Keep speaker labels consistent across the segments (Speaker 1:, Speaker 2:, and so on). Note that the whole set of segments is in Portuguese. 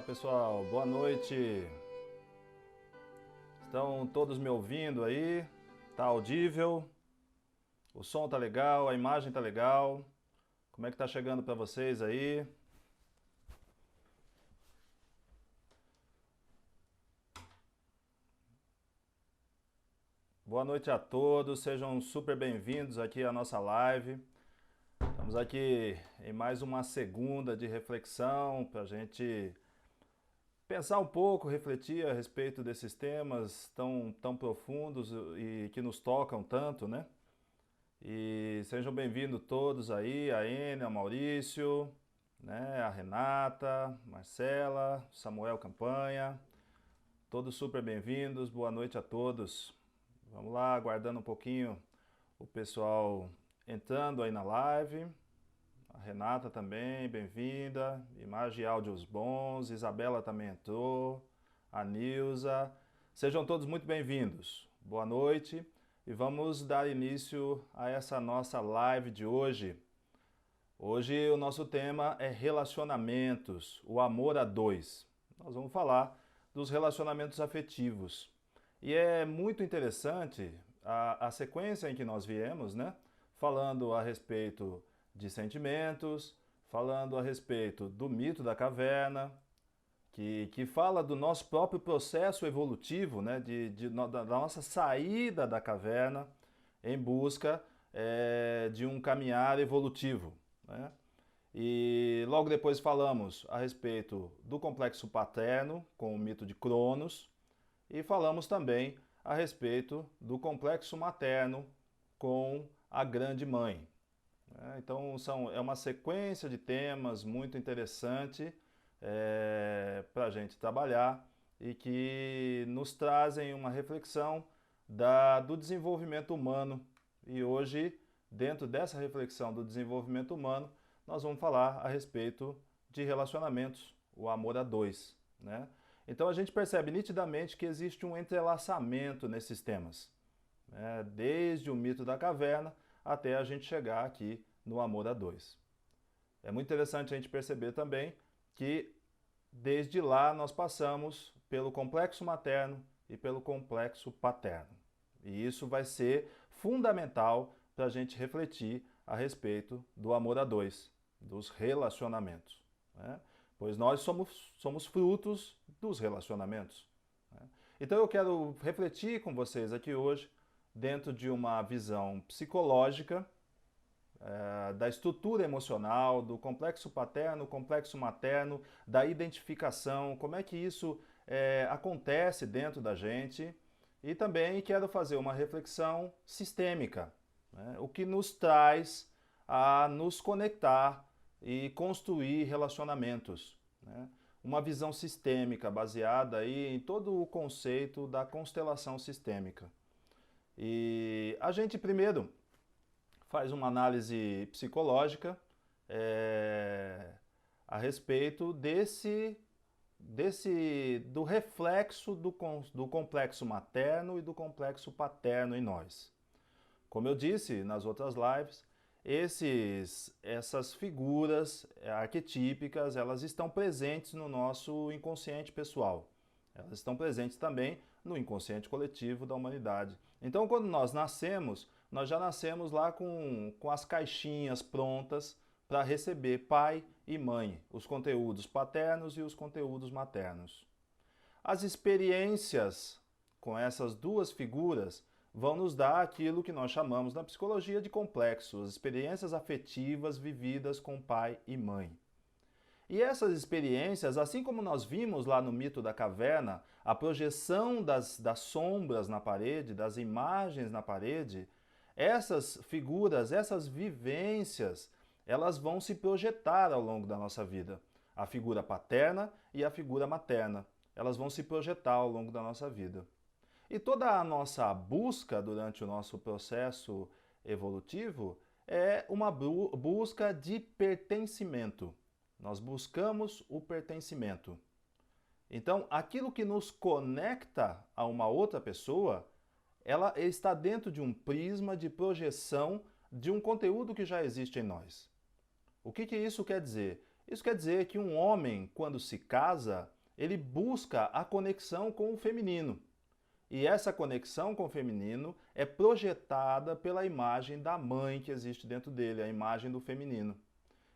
Speaker 1: pessoal, boa noite. Estão todos me ouvindo aí? Tá audível? O som tá legal, a imagem tá legal? Como é que tá chegando para vocês aí? Boa noite a todos, sejam super bem-vindos aqui à nossa live. Estamos aqui em mais uma segunda de reflexão para a gente pensar um pouco, refletir a respeito desses temas tão profundos e que nos tocam tanto, né? E sejam bem-vindos todos aí, a Enia, a Maurício, né, a Renata, Marcela, Samuel Campanha, todos super bem-vindos, boa noite a todos. Vamos lá, aguardando um pouquinho o pessoal entrando aí na live. A Renata também, bem-vinda. Imagem e áudios bons. Isabela também entrou. A Nilza. Sejam todos muito bem-vindos. Boa noite. E vamos dar início a essa nossa live de hoje. Hoje o nosso tema é relacionamentos, o amor a dois. Nós vamos falar dos relacionamentos afetivos. E é muito interessante a sequência em que nós viemos, né? Falando a respeito de sentimentos, falando a respeito do mito da caverna, que fala do nosso próprio processo evolutivo, né, da nossa saída da caverna em busca de um caminhar evolutivo. Né? E logo depois falamos a respeito do complexo paterno, com o mito de Cronos, e falamos também a respeito do complexo materno com a grande mãe. Então é uma sequência de temas muito interessante para a gente trabalhar e que nos trazem uma reflexão do desenvolvimento humano. E hoje, dentro dessa reflexão do desenvolvimento humano, nós vamos falar a respeito de relacionamentos, o amor a dois, né? Então a gente percebe nitidamente que existe um entrelaçamento nesses temas, né? Desde o mito da caverna até a gente chegar aqui no amor a dois. É muito interessante a gente perceber também que desde lá nós passamos pelo complexo materno e pelo complexo paterno. E isso vai ser fundamental para a gente refletir a respeito do amor a dois, dos relacionamentos. Né? Pois nós somos frutos dos relacionamentos. Né? Então eu quero refletir com vocês aqui hoje, dentro de uma visão psicológica, da estrutura emocional, do complexo paterno, complexo materno, da identificação, como é que isso acontece dentro da gente. E também quero fazer uma reflexão sistêmica, né? O que nos traz a nos conectar e construir relacionamentos, né? Uma visão sistêmica baseada aí em todo o conceito da constelação sistêmica. E a gente primeiro faz uma análise psicológica a respeito do reflexo do complexo materno e do complexo paterno em nós. Como eu disse nas outras lives, essas figuras arquetípicas, elas estão presentes no nosso inconsciente pessoal. Elas estão presentes também no inconsciente coletivo da humanidade. Então, quando nós nascemos, nós já nascemos lá com as caixinhas prontas para receber pai e mãe, os conteúdos paternos e os conteúdos maternos. As experiências com essas duas figuras vão nos dar aquilo que nós chamamos na psicologia de complexo, as experiências afetivas vividas com pai e mãe. E essas experiências, assim como nós vimos lá no mito da caverna, a projeção das sombras na parede, das imagens na parede, essas figuras, essas vivências, elas vão se projetar ao longo da nossa vida. A figura paterna e a figura materna, elas vão se projetar ao longo da nossa vida. E toda a nossa busca durante o nosso processo evolutivo é uma busca de pertencimento. Nós buscamos o pertencimento. Então, aquilo que nos conecta a uma outra pessoa, ela está dentro de um prisma de projeção de um conteúdo que já existe em nós. O que isso quer dizer? Isso quer dizer que um homem, quando se casa, ele busca a conexão com o feminino. E essa conexão com o feminino é projetada pela imagem da mãe que existe dentro dele, a imagem do feminino.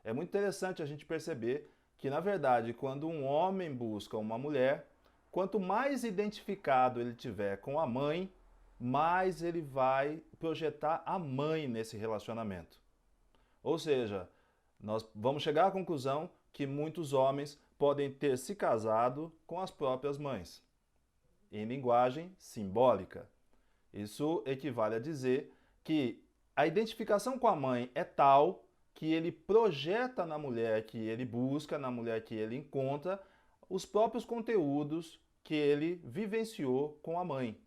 Speaker 1: É muito interessante a gente perceber que, na verdade, quando um homem busca uma mulher, quanto mais identificado ele tiver com a mãe, mais ele vai projetar a mãe nesse relacionamento. Ou seja, nós vamos chegar à conclusão que muitos homens podem ter se casado com as próprias mães, em linguagem simbólica. Isso equivale a dizer que a identificação com a mãe é tal que ele projeta na mulher que ele busca, na mulher que ele encontra, os próprios conteúdos que ele vivenciou com a mãe.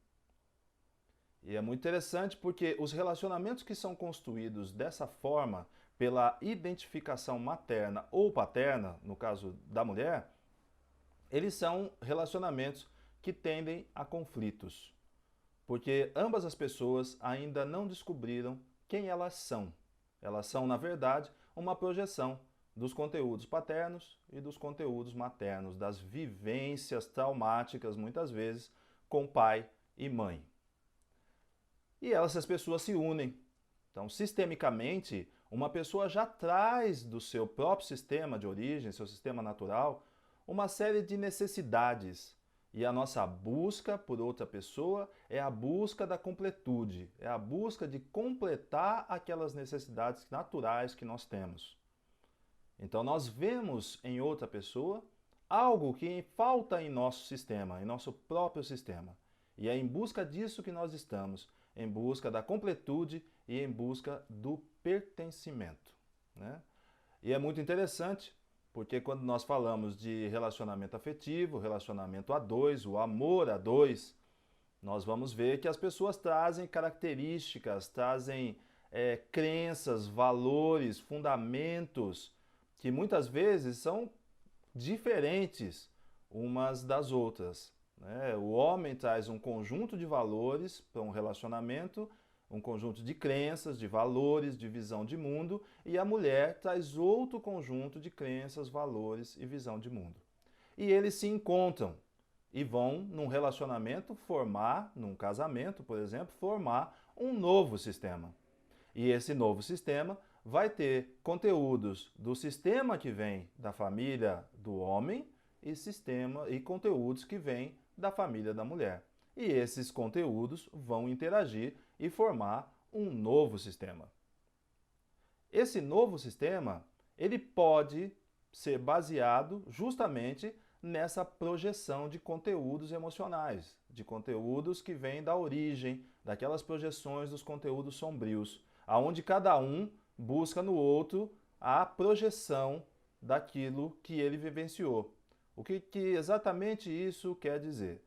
Speaker 1: E é muito interessante porque os relacionamentos que são construídos dessa forma, pela identificação materna ou paterna, no caso da mulher, eles são relacionamentos que tendem a conflitos, porque ambas as pessoas ainda não descobriram quem elas são. Elas são, na verdade, uma projeção dos conteúdos paternos e dos conteúdos maternos, das vivências traumáticas, muitas vezes, com pai e mãe. E essas pessoas se unem. Então, sistemicamente, uma pessoa já traz do seu próprio sistema de origem, seu sistema natural, uma série de necessidades. E a nossa busca por outra pessoa é a busca da completude, é a busca de completar aquelas necessidades naturais que nós temos. Então nós vemos em outra pessoa algo que falta em nosso sistema, em nosso próprio sistema. E é em busca disso que nós estamos, em busca da completude e em busca do pertencimento, né? E é muito interessante, porque quando nós falamos de relacionamento afetivo, relacionamento a dois, o amor a dois, nós vamos ver que as pessoas trazem características, trazem crenças, valores, fundamentos, que muitas vezes são diferentes umas das outras, né? O homem traz um conjunto de valores para um relacionamento, um conjunto de crenças, de valores, de visão de mundo, e a mulher traz outro conjunto de crenças, valores e visão de mundo. E eles se encontram e vão, num relacionamento, formar, num casamento, por exemplo, formar um novo sistema. E esse novo sistema vai ter conteúdos do sistema que vem da família do homem e conteúdos que vêm da família da mulher. E esses conteúdos vão interagir e formar um novo sistema. Esse novo sistema, ele pode ser baseado justamente nessa projeção de conteúdos emocionais, de conteúdos que vêm da origem, daquelas projeções dos conteúdos sombrios, aonde cada um busca no outro a projeção daquilo que ele vivenciou. O que exatamente isso quer dizer?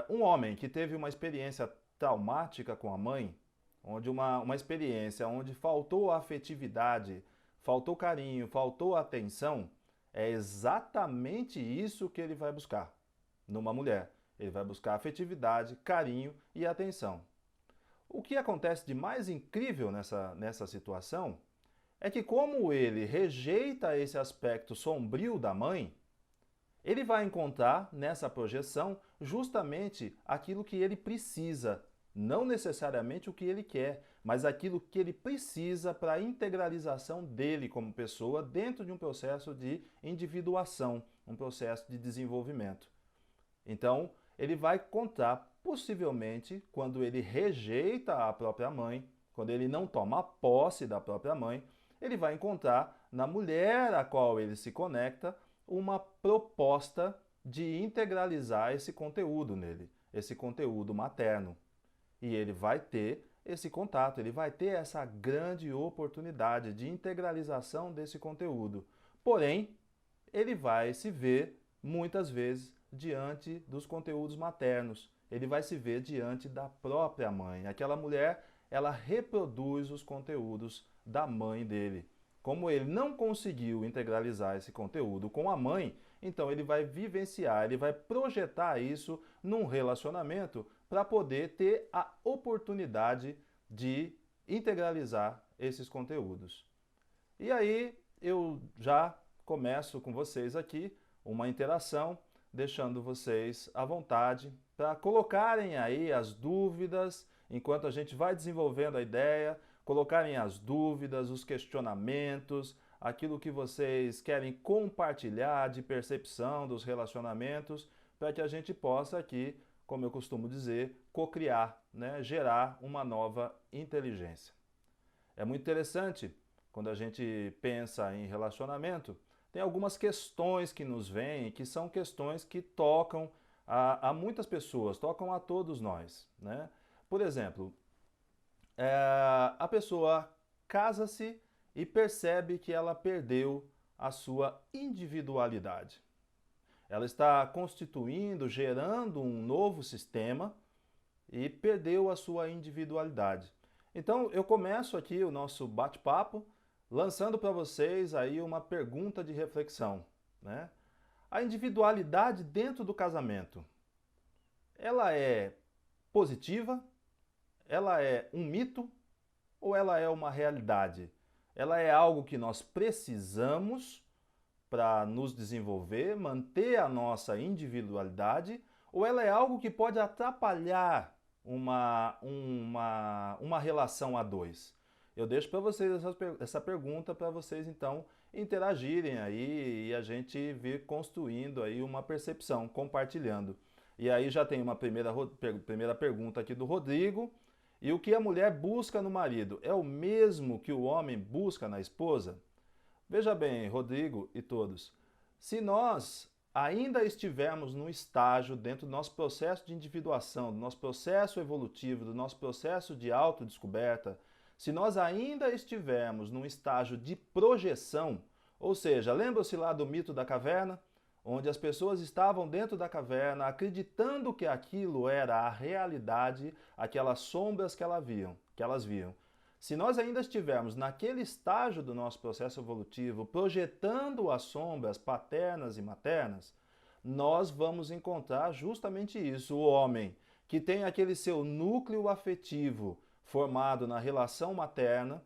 Speaker 1: Um homem que teve uma experiência traumática com a mãe, onde uma experiência onde faltou afetividade, faltou carinho, faltou atenção, é exatamente isso que ele vai buscar numa mulher. Ele vai buscar afetividade, carinho e atenção. O que acontece de mais incrível nessa situação é que, como ele rejeita esse aspecto sombrio da mãe, ele vai encontrar nessa projeção justamente aquilo que ele precisa, não necessariamente o que ele quer, mas aquilo que ele precisa para a integralização dele como pessoa dentro de um processo de individuação, um processo de desenvolvimento. Então, ele vai encontrar, possivelmente, quando ele rejeita a própria mãe, quando ele não toma posse da própria mãe, ele vai encontrar na mulher a qual ele se conecta uma proposta de integralizar esse conteúdo nele, esse conteúdo materno. E ele vai ter esse contato, ele vai ter essa grande oportunidade de integralização desse conteúdo. Porém, ele vai se ver, muitas vezes, diante dos conteúdos maternos. Ele vai se ver diante da própria mãe. Aquela mulher, ela reproduz os conteúdos da mãe dele. Como ele não conseguiu integralizar esse conteúdo com a mãe, então ele vai vivenciar, ele vai projetar isso num relacionamento para poder ter a oportunidade de integralizar esses conteúdos. E aí eu já começo com vocês aqui uma interação deixando vocês à vontade para colocarem aí as dúvidas, enquanto a gente vai desenvolvendo a ideia, colocarem as dúvidas, os questionamentos, aquilo que vocês querem compartilhar de percepção dos relacionamentos, para que a gente possa aqui, como eu costumo dizer, cocriar, né? Gerar uma nova inteligência. É muito interessante quando a gente pensa em relacionamento, tem algumas questões que nos vêm, que são questões que tocam a muitas pessoas, tocam a todos nós, né? Por exemplo, a pessoa casa-se e percebe que ela perdeu a sua individualidade. Ela está constituindo, gerando um novo sistema e perdeu a sua individualidade. Então, eu começo aqui o nosso bate-papo lançando para vocês aí uma pergunta de reflexão, né? A individualidade dentro do casamento, ela é positiva? Ela é um mito ou ela é uma realidade? Ela é algo que nós precisamos para nos desenvolver, manter a nossa individualidade, ou ela é algo que pode atrapalhar uma relação a dois? Eu deixo para vocês essa pergunta para vocês então interagirem aí e a gente vir construindo aí uma percepção, compartilhando. E aí já tem uma primeira pergunta aqui do Rodrigo. E o que a mulher busca no marido é o mesmo que o homem busca na esposa? Veja bem, Rodrigo e todos, se nós ainda estivermos num estágio dentro do nosso processo de individuação, do nosso processo evolutivo, do nosso processo de autodescoberta, se nós ainda estivermos num estágio de projeção, ou seja, lembra-se lá do mito da caverna? Onde as pessoas estavam dentro da caverna acreditando que aquilo era a realidade, aquelas sombras que elas viam. Se nós ainda estivermos naquele estágio do nosso processo evolutivo, projetando as sombras paternas e maternas, nós vamos encontrar justamente isso, o homem que tem aquele seu núcleo afetivo formado na relação materna,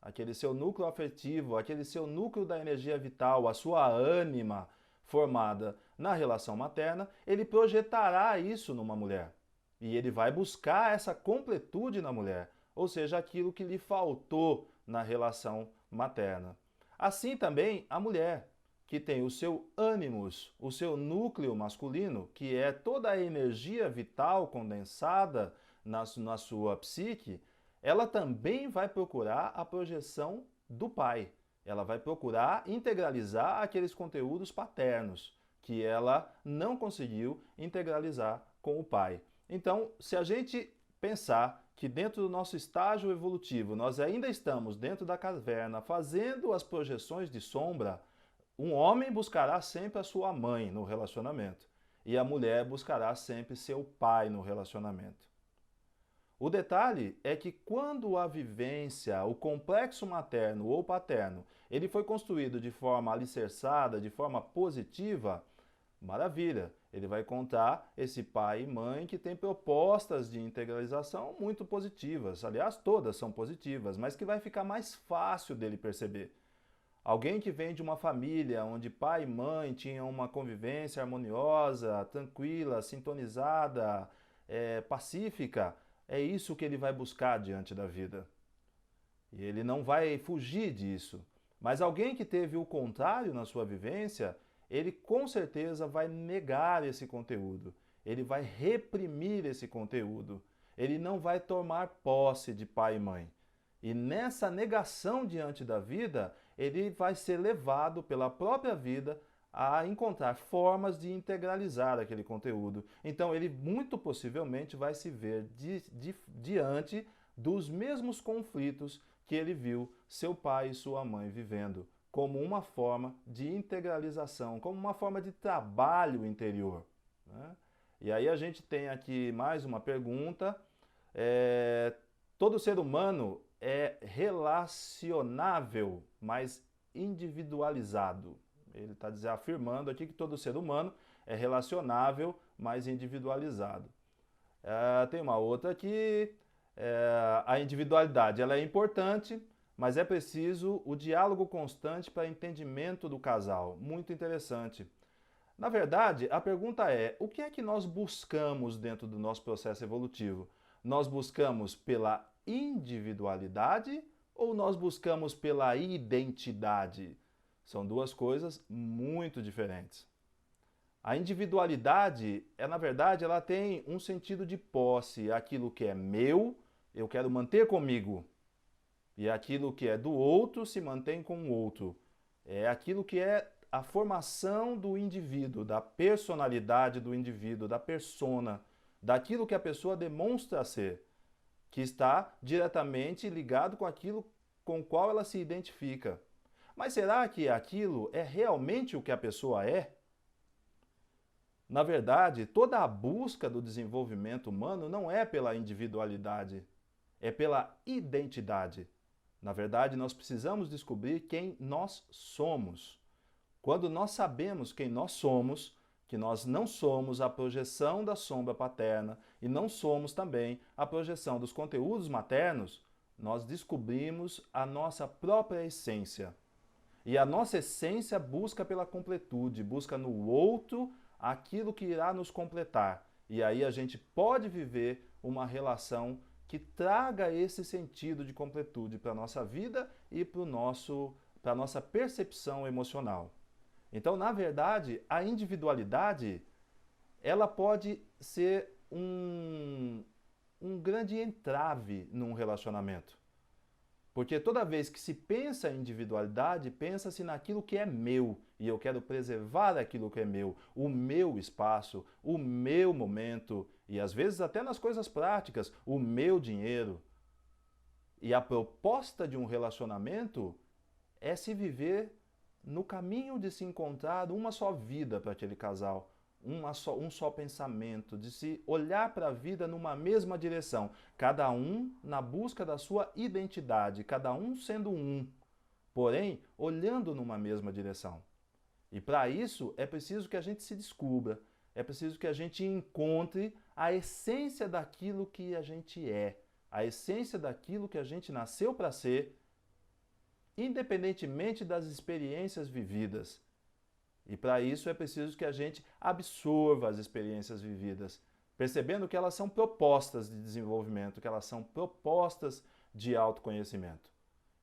Speaker 1: aquele seu núcleo afetivo, aquele seu núcleo da energia vital, a sua ânima formada na relação materna, ele projetará isso numa mulher. E ele vai buscar essa completude na mulher, ou seja, aquilo que lhe faltou na relação materna. Assim também a mulher, que tem o seu ânimos, o seu núcleo masculino, que é toda a energia vital condensada na sua psique, ela também vai procurar a projeção do pai. Ela vai procurar integralizar aqueles conteúdos paternos que ela não conseguiu integralizar com o pai. Então, se a gente pensar que dentro do nosso estágio evolutivo nós ainda estamos dentro da caverna fazendo as projeções de sombra, um homem buscará sempre a sua mãe no relacionamento e a mulher buscará sempre seu pai no relacionamento. O detalhe é que quando a vivência, o complexo materno ou paterno, ele foi construído de forma alicerçada, de forma positiva, maravilha, ele vai contar esse pai e mãe que tem propostas de integralização muito positivas, aliás, todas são positivas, mas que vai ficar mais fácil dele perceber. Alguém que vem de uma família onde pai e mãe tinham uma convivência harmoniosa, tranquila, sintonizada, pacífica, é isso que ele vai buscar diante da vida. E ele não vai fugir disso. Mas alguém que teve o contrário na sua vivência, ele com certeza vai negar esse conteúdo. Ele vai reprimir esse conteúdo. Ele não vai tomar posse de pai e mãe. E nessa negação diante da vida, ele vai ser levado pela própria vida a encontrar formas de integralizar aquele conteúdo. Então ele muito possivelmente vai se ver diante dos mesmos conflitos que ele viu seu pai e sua mãe vivendo, como uma forma de integralização, como uma forma de trabalho interior, né? E aí a gente tem aqui mais uma pergunta. Todo ser humano é relacionável, mas individualizado? Ele está afirmando aqui que todo ser humano é relacionável, mas individualizado. Tem uma outra aqui, a individualidade ela é importante, mas é preciso o diálogo constante para entendimento do casal. Muito interessante. Na verdade, a pergunta é: o que é que nós buscamos dentro do nosso processo evolutivo? Nós buscamos pela individualidade ou nós buscamos pela identidade? São duas coisas muito diferentes. A individualidade, na verdade, ela tem um sentido de posse. Aquilo que é meu, eu quero manter comigo. E aquilo que é do outro se mantém com o outro. É aquilo que é a formação do indivíduo, da personalidade do indivíduo, da persona, daquilo que a pessoa demonstra ser, que está diretamente ligado com aquilo com o qual ela se identifica. Mas será que aquilo é realmente o que a pessoa é? Na verdade, toda a busca do desenvolvimento humano não é pela individualidade, é pela identidade. Na verdade, nós precisamos descobrir quem nós somos. Quando nós sabemos quem nós somos, que nós não somos a projeção da sombra paterna e não somos também a projeção dos conteúdos maternos, nós descobrimos a nossa própria essência. E a nossa essência busca pela completude, busca no outro aquilo que irá nos completar. E aí a gente pode viver uma relação que traga esse sentido de completude para a nossa vida e para a nossa percepção emocional. Então, na verdade, a individualidade ela pode ser um grande entrave num relacionamento. Porque toda vez que se pensa em individualidade, pensa-se naquilo que é meu. E eu quero preservar aquilo que é meu, o meu espaço, o meu momento. E às vezes até nas coisas práticas, o meu dinheiro. E a proposta de um relacionamento é se viver no caminho de se encontrar uma só vida para aquele casal. Um só pensamento, de se olhar para a vida numa mesma direção, cada um na busca da sua identidade, cada um sendo um, porém olhando numa mesma direção. E para isso é preciso que a gente se descubra, é preciso que a gente encontre a essência daquilo que a gente é, a essência daquilo que a gente nasceu para ser, independentemente das experiências vividas. E para isso é preciso que a gente absorva as experiências vividas, percebendo que elas são propostas de desenvolvimento, que elas são propostas de autoconhecimento.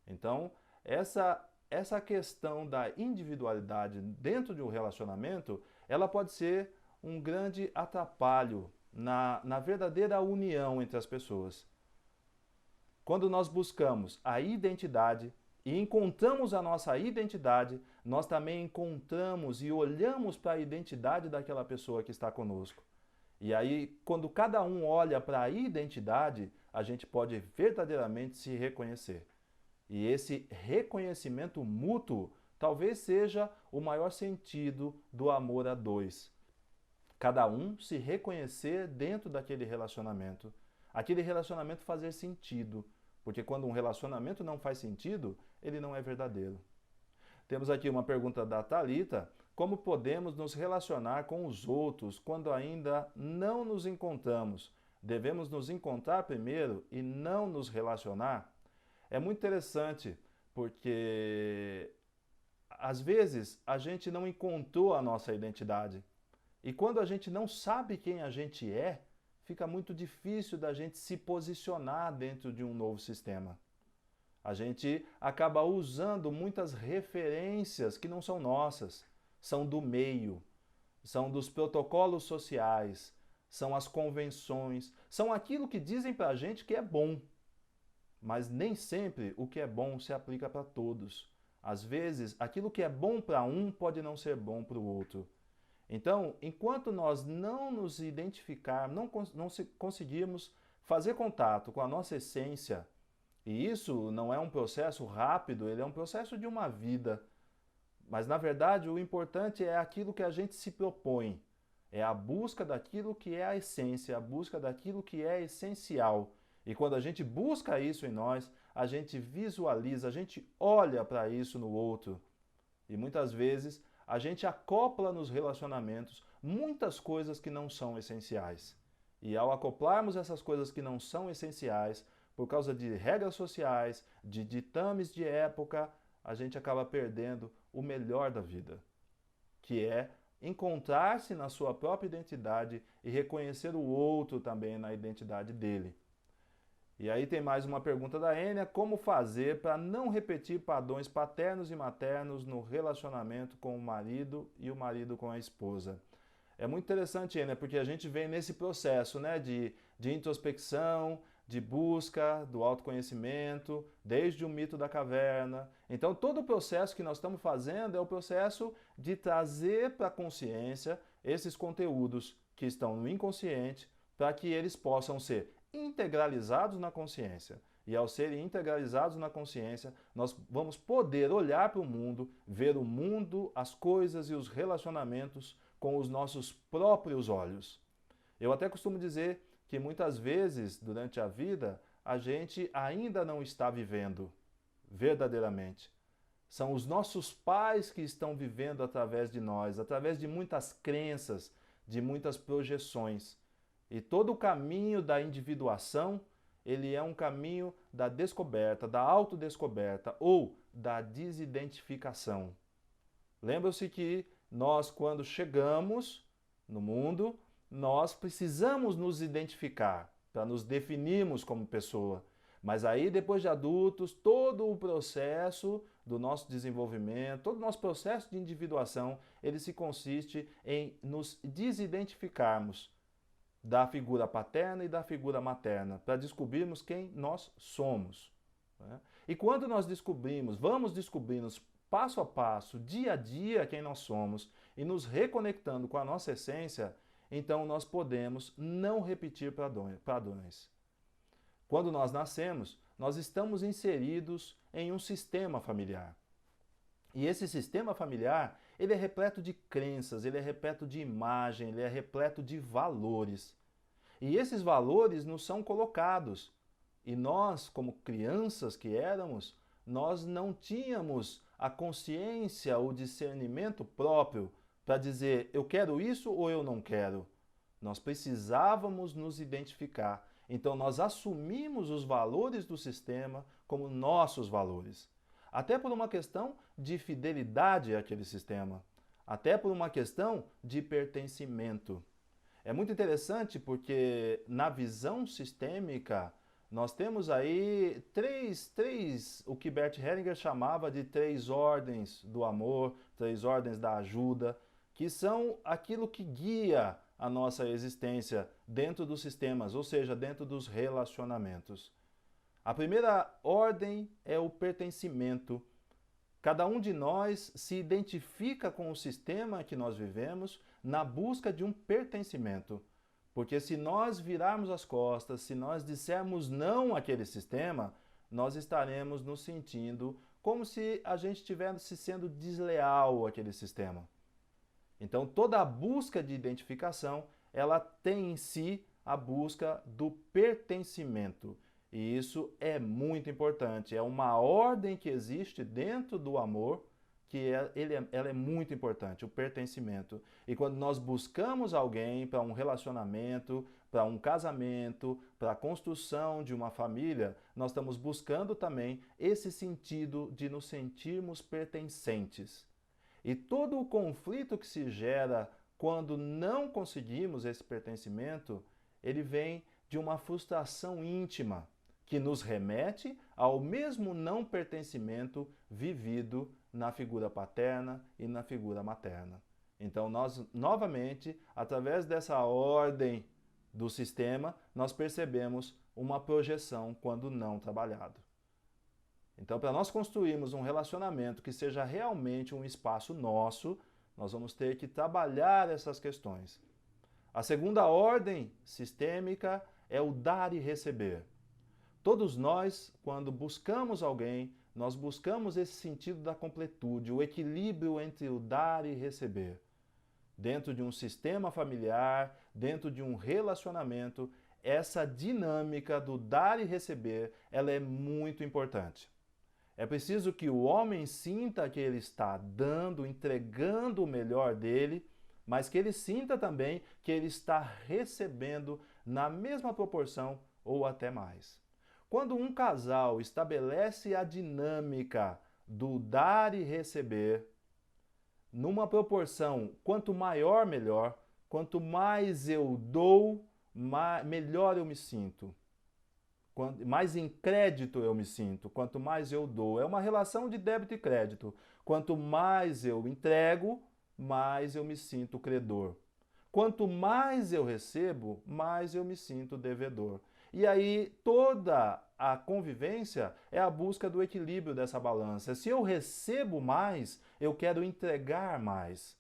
Speaker 1: Então, essa questão da individualidade dentro de um relacionamento, ela pode ser um grande atrapalho na verdadeira união entre as pessoas. Quando nós buscamos a identidade, e encontramos a nossa identidade, nós também encontramos e olhamos para a identidade daquela pessoa que está conosco. E aí, quando cada um olha para a identidade, a gente pode verdadeiramente se reconhecer. E esse reconhecimento mútuo talvez seja o maior sentido do amor a dois. Cada um se reconhecer dentro daquele relacionamento. Aquele relacionamento fazer sentido. Porque quando um relacionamento não faz sentido, ele não é verdadeiro. Temos aqui uma pergunta da Thalita: como podemos nos relacionar com os outros quando ainda não nos encontramos? Devemos nos encontrar primeiro e não nos relacionar? É muito interessante, porque às vezes a gente não encontrou a nossa identidade. E quando a gente não sabe quem a gente é, fica muito difícil da gente se posicionar dentro de um novo sistema. A gente acaba usando muitas referências que não são nossas, são do meio, são dos protocolos sociais, são as convenções, são aquilo que dizem pra gente que é bom. Mas nem sempre o que é bom se aplica para todos. Às vezes, aquilo que é bom para um pode não ser bom para o outro. Então, enquanto nós não nos identificarmos, não conseguirmos fazer contato com a nossa essência, e isso não é um processo rápido, ele é um processo de uma vida, mas na verdade o importante é aquilo que a gente se propõe, é a busca daquilo que é a essência, a busca daquilo que é essencial. E quando a gente busca isso em nós, a gente visualiza, a gente olha para isso no outro. E muitas vezes a gente acopla nos relacionamentos muitas coisas que não são essenciais. E ao acoplarmos essas coisas que não são essenciais, por causa de regras sociais, de ditames de época, a gente acaba perdendo o melhor da vida, que é encontrar-se na sua própria identidade e reconhecer o outro também na identidade dele. E aí tem mais uma pergunta da Enia: como fazer para não repetir padrões paternos e maternos no relacionamento com o marido e o marido com a esposa? É muito interessante, Enia, porque a gente vem nesse processo, né, de introspecção, de busca do autoconhecimento, desde o mito da caverna. Então, todo o processo que nós estamos fazendo é o processo de trazer para a consciência esses conteúdos que estão no inconsciente, para que eles possam ser integralizados na consciência. E ao serem integralizados na consciência, nós vamos poder olhar para o mundo, ver o mundo, as coisas e os relacionamentos com os nossos próprios olhos. Eu até costumo dizer que muitas vezes, durante a vida, a gente ainda não está vivendo verdadeiramente. São os nossos pais que estão vivendo através de nós, através de muitas crenças, de muitas projeções. E todo o caminho da individuação, ele é um caminho da descoberta, da autodescoberta ou da desidentificação. Lembra-se que nós, quando chegamos no mundo, nós precisamos nos identificar para nos definirmos como pessoa. Mas aí, depois de adultos, todo o processo do nosso desenvolvimento, todo o nosso processo de individuação, ele se consiste em nos desidentificarmos da figura paterna e da figura materna, para descobrirmos quem nós somos. Né? E quando nós descobrimos, vamos descobrindo passo a passo, dia a dia, quem nós somos e nos reconectando com a nossa essência, então nós podemos não repetir padrões. Quando nós nascemos, nós estamos inseridos em um sistema familiar. E esse sistema familiar, ele é repleto de crenças, ele é repleto de imagem, ele é repleto de valores. E esses valores nos são colocados. E nós, como crianças que éramos, nós não tínhamos a consciência, o discernimento próprio para dizer eu quero isso ou eu não quero. Nós precisávamos nos identificar. Então nós assumimos os valores do sistema como nossos valores. Até por uma questão de fidelidade àquele sistema, até por uma questão de pertencimento. É muito interessante porque na visão sistêmica nós temos aí o que Bert Hellinger chamava de 3 ordens do amor, 3 ordens da ajuda, que são aquilo que guia a nossa existência dentro dos sistemas, ou seja, dentro dos relacionamentos. A primeira ordem é o pertencimento. Cada um de nós se identifica com o sistema que nós vivemos na busca de um pertencimento. Porque se nós virarmos as costas, se nós dissermos não àquele sistema, nós estaremos nos sentindo como se a gente estivesse sendo desleal àquele sistema. Então toda a busca de identificação, ela tem em si a busca do pertencimento. E isso é muito importante, é uma ordem que existe dentro do amor, que ela é muito importante, o pertencimento. E quando nós buscamos alguém para um relacionamento, para um casamento, para a construção de uma família, nós estamos buscando também esse sentido de nos sentirmos pertencentes. E todo o conflito que se gera quando não conseguimos esse pertencimento, ele vem de uma frustração íntima, que nos remete ao mesmo não pertencimento vivido na figura paterna e na figura materna. Então nós, novamente, através dessa ordem do sistema, nós percebemos uma projeção quando não trabalhado. Então, para nós construirmos um relacionamento que seja realmente um espaço nosso, nós vamos ter que trabalhar essas questões. A segunda ordem sistêmica é o dar e receber. Todos nós, quando buscamos alguém, nós buscamos esse sentido da completude, o equilíbrio entre o dar e receber. Dentro de um sistema familiar, dentro de um relacionamento, essa dinâmica do dar e receber, ela é muito importante. É preciso que o homem sinta que ele está dando, entregando o melhor dele, mas que ele sinta também que ele está recebendo na mesma proporção ou até mais. Quando um casal estabelece a dinâmica do dar e receber, numa proporção, quanto maior, melhor. Quanto mais eu dou, melhor eu me sinto. Mais em crédito eu me sinto, quanto mais eu dou. É uma relação de débito e crédito. Quanto mais eu entrego, mais eu me sinto credor. Quanto mais eu recebo, mais eu me sinto devedor. E aí toda a convivência é a busca do equilíbrio dessa balança. Se eu recebo mais, eu quero entregar mais.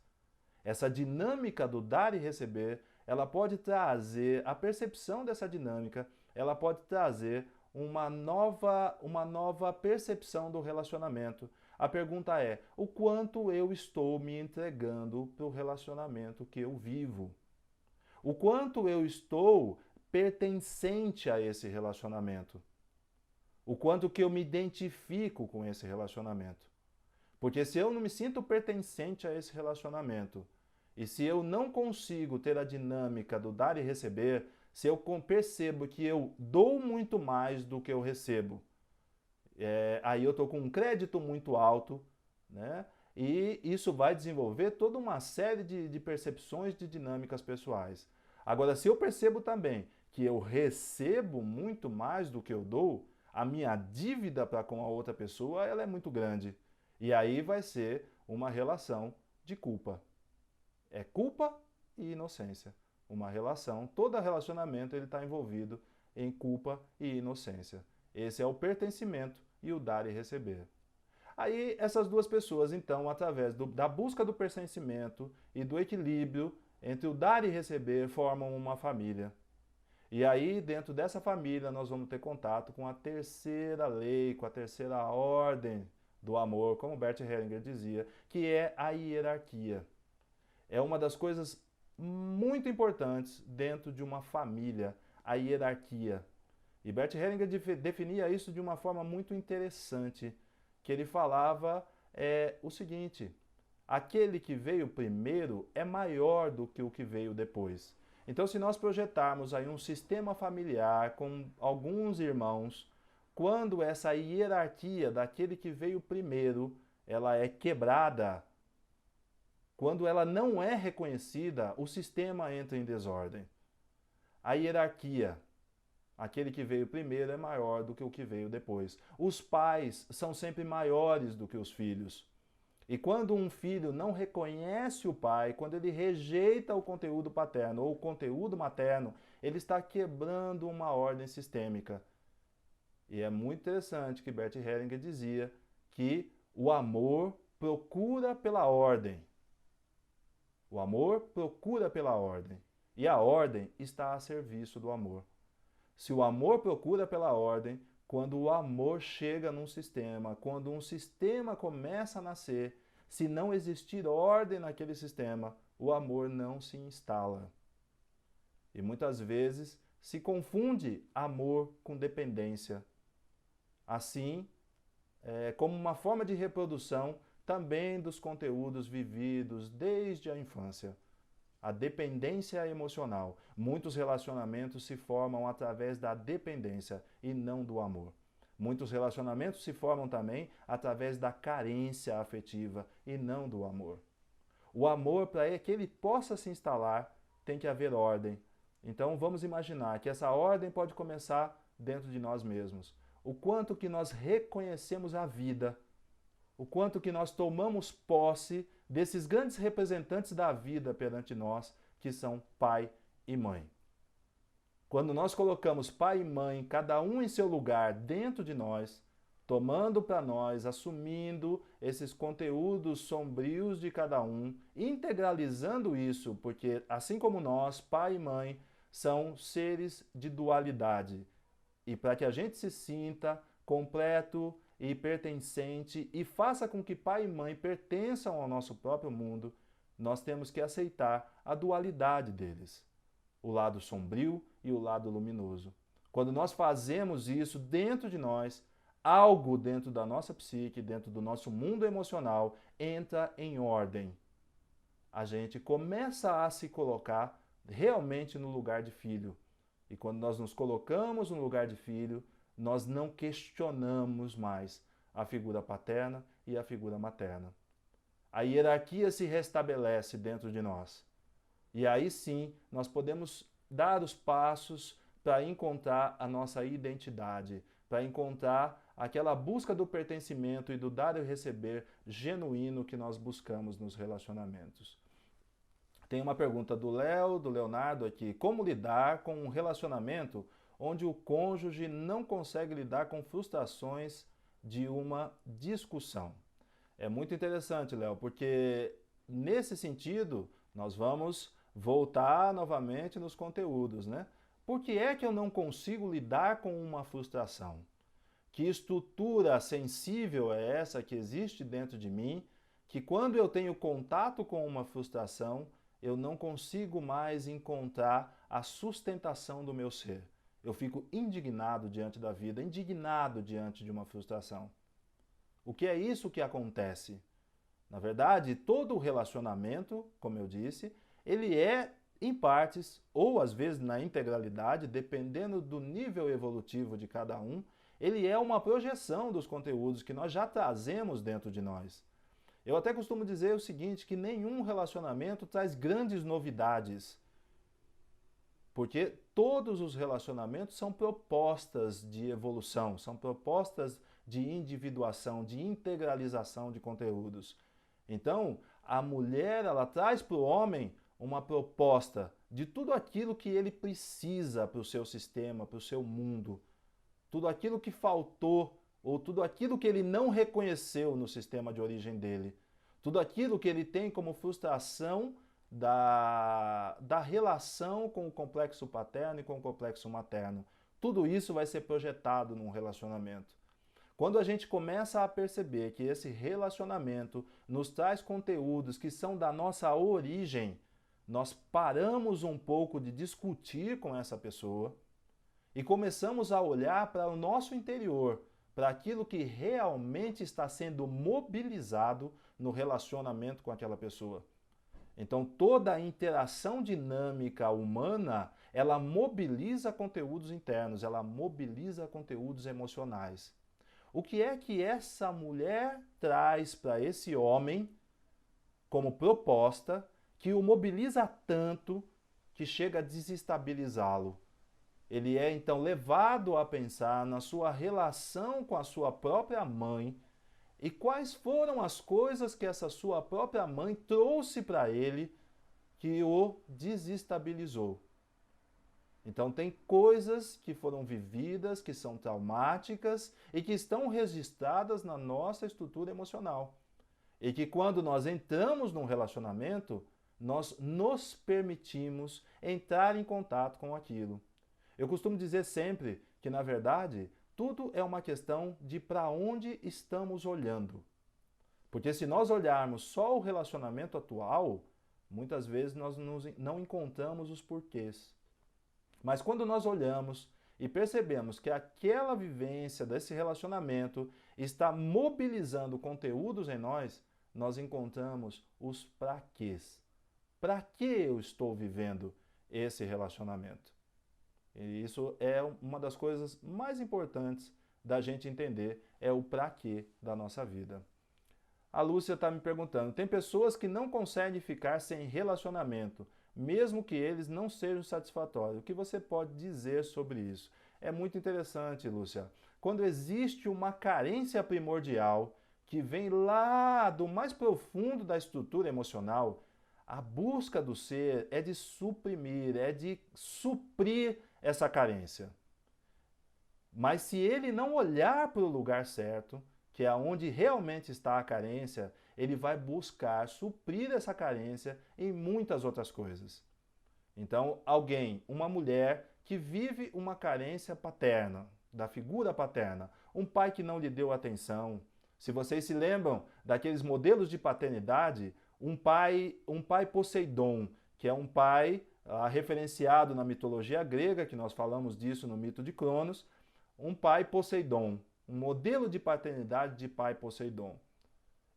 Speaker 1: Essa dinâmica do dar e receber, ela pode trazer, a percepção dessa dinâmica, ela pode trazer uma nova percepção do relacionamento. A pergunta é, o quanto eu estou me entregando para o relacionamento que eu vivo? O quanto eu estou pertencente a esse relacionamento? O quanto que eu me identifico com esse relacionamento? Porque se eu não me sinto pertencente a esse relacionamento, e se eu não consigo ter a dinâmica do dar e receber, se eu percebo que eu dou muito mais do que eu recebo, aí eu estou com um crédito muito alto, né? E isso vai desenvolver toda uma série de percepções de dinâmicas pessoais. Agora, se eu percebo também que eu recebo muito mais do que eu dou, a minha dívida para com a outra pessoa ela é muito grande. E aí vai ser uma relação de culpa. É culpa e inocência. Uma relação, todo relacionamento ele está envolvido em culpa e inocência. Esse é o pertencimento e o dar e receber. Aí essas duas pessoas, então, através da busca do pertencimento e do equilíbrio entre o dar e receber, formam uma família. E aí, dentro dessa família, nós vamos ter contato com a terceira lei, com a terceira ordem do amor, como Bert Hellinger dizia, que é a hierarquia. É uma das coisas muito importantes dentro de uma família, a hierarquia. E Bert Hellinger definia isso de uma forma muito interessante, que ele falava o seguinte: aquele que veio primeiro é maior do que o que veio depois. Então, se nós projetarmos aí um sistema familiar com alguns irmãos, quando essa hierarquia daquele que veio primeiro, ela é quebrada, quando ela não é reconhecida, o sistema entra em desordem. A hierarquia, aquele que veio primeiro é maior do que o que veio depois. Os pais são sempre maiores do que os filhos. E quando um filho não reconhece o pai, quando ele rejeita o conteúdo paterno ou o conteúdo materno, ele está quebrando uma ordem sistêmica. E é muito interessante que Bert Hellinger dizia que o amor procura pela ordem. O amor procura pela ordem. E a ordem está a serviço do amor. Se o amor procura pela ordem, quando o amor chega num sistema, quando um sistema começa a nascer, se não existir ordem naquele sistema, o amor não se instala. E muitas vezes se confunde amor com dependência. Assim, como uma forma de reprodução também dos conteúdos vividos desde a infância. A dependência emocional. Muitos relacionamentos se formam através da dependência e não do amor. Muitos relacionamentos se formam também através da carência afetiva e não do amor. O amor, para que ele possa se instalar, tem que haver ordem. Então vamos imaginar que essa ordem pode começar dentro de nós mesmos. O quanto que nós reconhecemos a vida, o quanto que nós tomamos posse desses grandes representantes da vida perante nós, que são pai e mãe. Quando nós colocamos pai e mãe, cada um em seu lugar dentro de nós, tomando para nós, assumindo esses conteúdos sombrios de cada um, integralizando isso, porque assim como nós, pai e mãe, são seres de dualidade. E para que a gente se sinta completo e pertencente e faça com que pai e mãe pertençam ao nosso próprio mundo, nós temos que aceitar a dualidade deles, o lado sombrio e o lado luminoso. Quando nós fazemos isso dentro de nós, algo dentro da nossa psique, dentro do nosso mundo emocional, entra em ordem. A gente começa a se colocar realmente no lugar de filho. E quando nós nos colocamos no lugar de filho, nós não questionamos mais a figura paterna e a figura materna. a hierarquia se restabelece dentro de nós. E aí sim, nós podemos dar os passos para encontrar a nossa identidade, para encontrar aquela busca do pertencimento e do dar e receber genuíno que nós buscamos nos relacionamentos. Tem uma pergunta do Leonardo aqui. Como lidar com um relacionamento onde o cônjuge não consegue lidar com frustrações de uma discussão? É muito interessante, Léo, porque nesse sentido nós vamos voltar novamente nos conteúdos, né? Por que é que eu não consigo lidar com uma frustração? Que estrutura sensível é essa que existe dentro de mim, que quando eu tenho contato com uma frustração, eu não consigo mais encontrar a sustentação do meu ser. Eu fico indignado diante da vida, indignado diante de uma frustração. O que é isso que acontece? Na verdade, todo relacionamento, como eu disse, ele é em partes, ou às vezes na integralidade, dependendo do nível evolutivo de cada um, ele é uma projeção dos conteúdos que nós já trazemos dentro de nós. Eu até costumo dizer o seguinte, que nenhum relacionamento traz grandes novidades, porque todos os relacionamentos são propostas de evolução, são propostas de individuação, de integralização de conteúdos. Então, a mulher, ela traz para o homem uma proposta de tudo aquilo que ele precisa para o seu sistema, para o seu mundo. Tudo aquilo que faltou, ou tudo aquilo que ele não reconheceu no sistema de origem dele. Tudo aquilo que ele tem como frustração da relação com o complexo paterno e com o complexo materno. Tudo isso vai ser projetado num relacionamento. Quando a gente começa a perceber que esse relacionamento nos traz conteúdos que são da nossa origem, nós paramos um pouco de discutir com essa pessoa e começamos a olhar para o nosso interior, para aquilo que realmente está sendo mobilizado no relacionamento com aquela pessoa. Então, toda a interação dinâmica humana, ela mobiliza conteúdos internos, ela mobiliza conteúdos emocionais. O que é que essa mulher traz para esse homem como proposta que o mobiliza tanto que chega a desestabilizá-lo? Ele é então levado a pensar na sua relação com a sua própria mãe e quais foram as coisas que essa sua própria mãe trouxe para ele que o desestabilizou. Então tem coisas que foram vividas, que são traumáticas e que estão registradas na nossa estrutura emocional. E que quando nós entramos num relacionamento, nós nos permitimos entrar em contato com aquilo. Eu costumo dizer sempre que, na verdade, tudo é uma questão de para onde estamos olhando. Porque se nós olharmos só o relacionamento atual, muitas vezes nós não encontramos os porquês. Mas quando nós olhamos e percebemos que aquela vivência desse relacionamento está mobilizando conteúdos em nós, nós encontramos os praquês. Para que eu estou vivendo esse relacionamento? E isso é uma das coisas mais importantes da gente entender, é o para quê da nossa vida. A Lúcia está me perguntando, tem pessoas que não conseguem ficar sem relacionamento, mesmo que eles não sejam satisfatórios. O que você pode dizer sobre isso? É muito interessante, Lúcia. Quando existe uma carência primordial que vem lá do mais profundo da estrutura emocional, a busca do ser é de suprimir, é de suprir essa carência. Mas se ele não olhar para o lugar certo, que é onde realmente está a carência, ele vai buscar suprir essa carência em muitas outras coisas. Então, uma mulher que vive uma carência paterna, da figura paterna, um pai que não lhe deu atenção. Se vocês se lembram daqueles modelos de paternidade, um pai Poseidon, que é um pai referenciado na mitologia grega, que nós falamos disso no mito de Cronos, um pai Poseidon, um modelo de paternidade de pai Poseidon.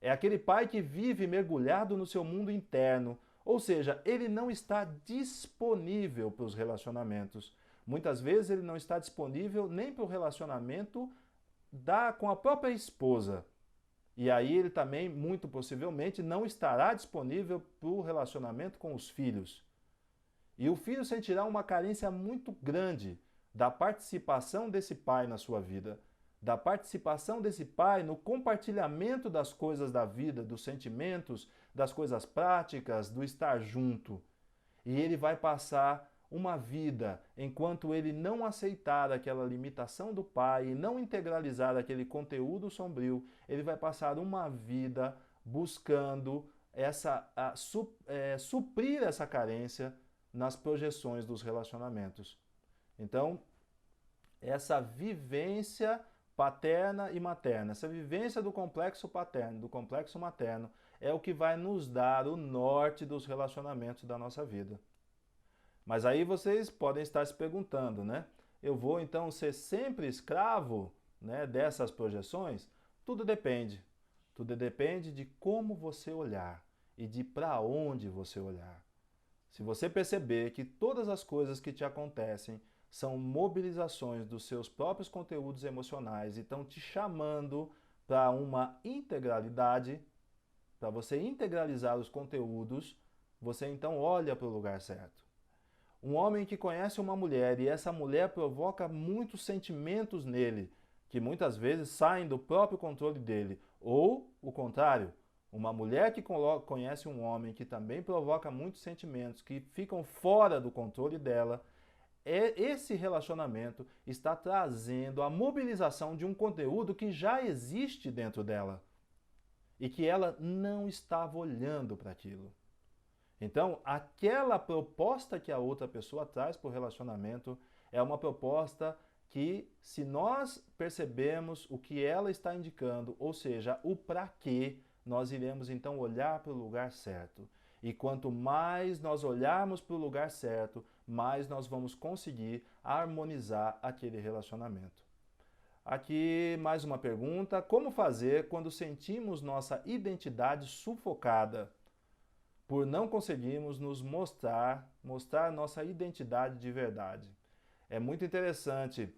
Speaker 1: É aquele pai que vive mergulhado no seu mundo interno, ou seja, ele não está disponível para os relacionamentos. Muitas vezes ele não está disponível nem para o relacionamento com a própria esposa. E aí ele também, muito possivelmente, não estará disponível para o relacionamento com os filhos. E o filho sentirá uma carência muito grande da participação desse pai na sua vida, da participação desse pai no compartilhamento das coisas da vida, dos sentimentos, das coisas práticas, do estar junto. E ele vai passar uma vida, enquanto ele não aceitar aquela limitação do pai e não integralizar aquele conteúdo sombrio, ele vai passar uma vida buscando suprir essa carência nas projeções dos relacionamentos. Então, essa vivência paterna e materna, essa vivência do complexo paterno, do complexo materno, é o que vai nos dar o norte dos relacionamentos da nossa vida. Mas aí vocês podem estar se perguntando, né? Eu vou então ser sempre escravo, né, dessas projeções? Tudo depende. Tudo depende de como você olhar e de para onde você olhar. Se você perceber que todas as coisas que te acontecem são mobilizações dos seus próprios conteúdos emocionais e estão te chamando para uma integralidade, para você integralizar os conteúdos, você então olha para o lugar certo. Um homem que conhece uma mulher e essa mulher provoca muitos sentimentos nele, que muitas vezes saem do próprio controle dele. Ou o contrário, uma mulher que conhece um homem que também provoca muitos sentimentos que ficam fora do controle dela, esse relacionamento está trazendo a mobilização de um conteúdo que já existe dentro dela e que ela não estava olhando para aquilo. Então, aquela proposta que a outra pessoa traz para o relacionamento é uma proposta que, se nós percebemos o que ela está indicando, ou seja, o para quê, nós iremos então olhar para o lugar certo. E quanto mais nós olharmos para o lugar certo, mais nós vamos conseguir harmonizar aquele relacionamento. Aqui mais uma pergunta: como fazer quando sentimos nossa identidade sufocada por não conseguirmos nos mostrar nossa identidade de verdade? É muito interessante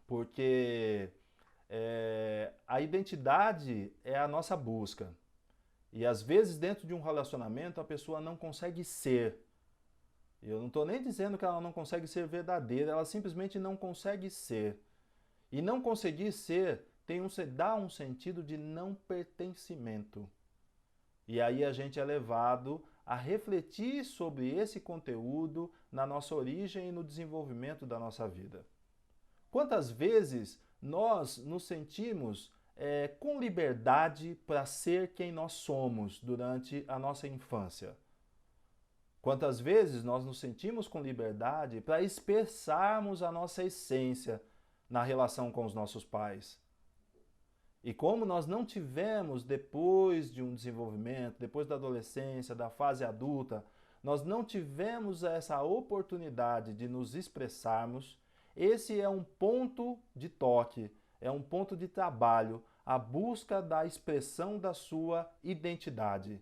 Speaker 1: porque a identidade é a nossa busca. E às vezes dentro de um relacionamento a pessoa não consegue ser. Eu não estou nem dizendo que ela não consegue ser verdadeira, ela simplesmente não consegue ser. E não conseguir ser dá um sentido de não pertencimento. E aí a gente é levado a refletir sobre esse conteúdo na nossa origem e no desenvolvimento da nossa vida. Quantas vezes nós nos sentimos com liberdade para ser quem nós somos durante a nossa infância? Quantas vezes nós nos sentimos com liberdade para expressarmos a nossa essência na relação com os nossos pais? E como nós não tivemos, depois de um desenvolvimento, depois da adolescência, da fase adulta, nós não tivemos essa oportunidade de nos expressarmos, esse é um ponto de toque, é um ponto de trabalho, a busca da expressão da sua identidade.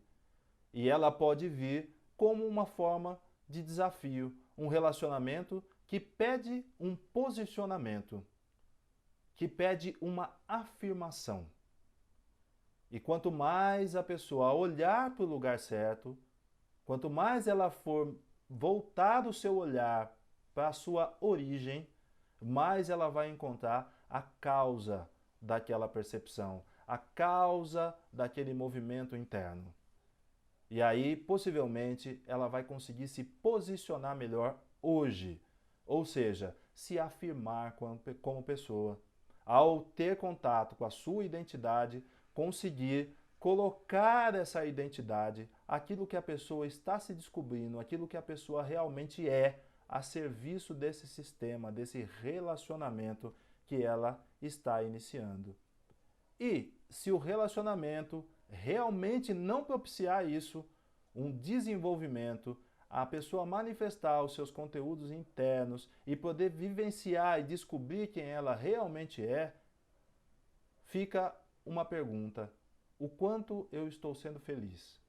Speaker 1: E ela pode vir como uma forma de desafio, um relacionamento que pede um posicionamento, que pede uma afirmação. E quanto mais a pessoa olhar para o lugar certo, quanto mais ela for voltar o seu olhar para a sua origem, mais ela vai encontrar a causa daquela percepção, a causa daquele movimento interno. E aí, possivelmente, ela vai conseguir se posicionar melhor hoje, ou seja, se afirmar como pessoa. Ao ter contato com a sua identidade, conseguir colocar essa identidade, aquilo que a pessoa está se descobrindo, aquilo que a pessoa realmente é, a serviço desse sistema, desse relacionamento que ela está iniciando. E se o relacionamento realmente não propiciar isso, um desenvolvimento, a pessoa manifestar os seus conteúdos internos e poder vivenciar e descobrir quem ela realmente é, fica uma pergunta: o quanto eu estou sendo feliz?